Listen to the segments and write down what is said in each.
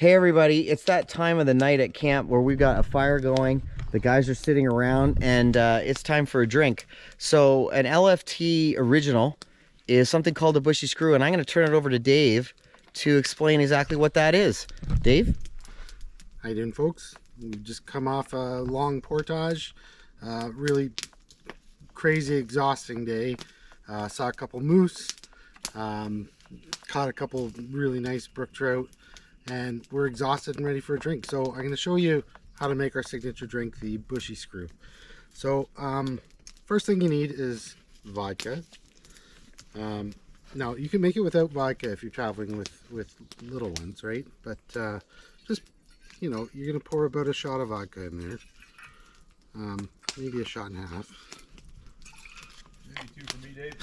Hey everybody, it's that time of the night at camp where we've got a fire going. The guys are sitting around and it's time for a drink. So an LFT original is something called a Bushy Screw, and I'm going to turn it over to Dave to explain exactly what that is. Dave? How you doing, folks? We've just come off a long portage. Really crazy, exhausting day. Saw a couple moose, caught a couple really nice brook trout, and we're exhausted and ready for a drink. So I'm going to show you how to make our signature drink, the Bushy Screw. So first thing you need is vodka. Now you can make it without vodka if you're traveling with little ones, right? But just, you know, you're going to pour about a shot of vodka in there. Maybe a shot and a half. Maybe 2 for me, Dave.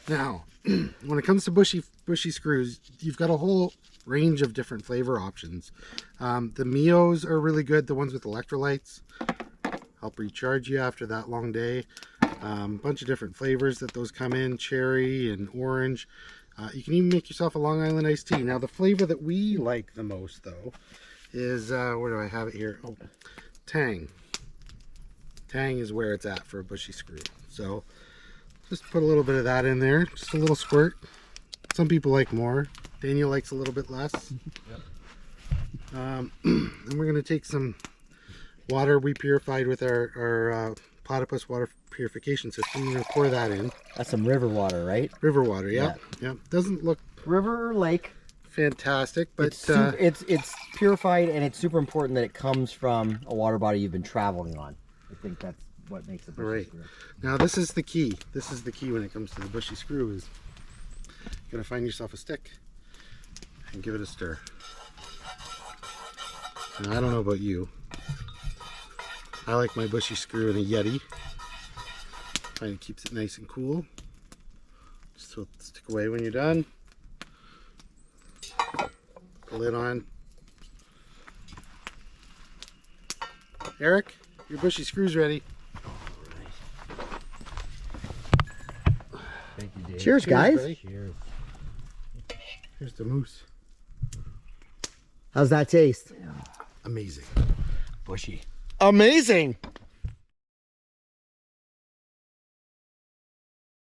Now, when it comes to bushy screws, you've got a whole range of different flavor options. The Mios are really good, the ones with electrolytes. Help recharge you after that long day. Bunch of different flavors that those come in, cherry and orange. You can even make yourself a Long Island iced tea. Now, the flavor that we like the most, though, is, where do I have it here? Oh, Tang. Tang is where it's at for a Bushy Screw. So just put a little bit of that in there, just a little squirt. Some people like more. Daniel likes a little bit less. Yep. And we're going to take some water we purified with our platypus water purification system. We're going to pour that in. That's some river water, right? River water, yeah. Doesn't look River or lake. fantastic, but It's purified, and it's super important that it comes from a water body you've been traveling on. I think that's what makes it Bushy right. Screw. Now this is the key. This is the key when it comes to the Bushy Screw, is you gotta find yourself a stick and give it a stir. Now, I don't know about you. I like my Bushy Screw in a Yeti. Find it keeps it nice and cool. Just so it'll stick away when you're done. Put the lid on. Eric, your Bushy Screw's ready. Thank you, Dave. Cheers, guys. buddy. Cheers. Here's the moose. How's that taste? Amazing. Bushy. Amazing.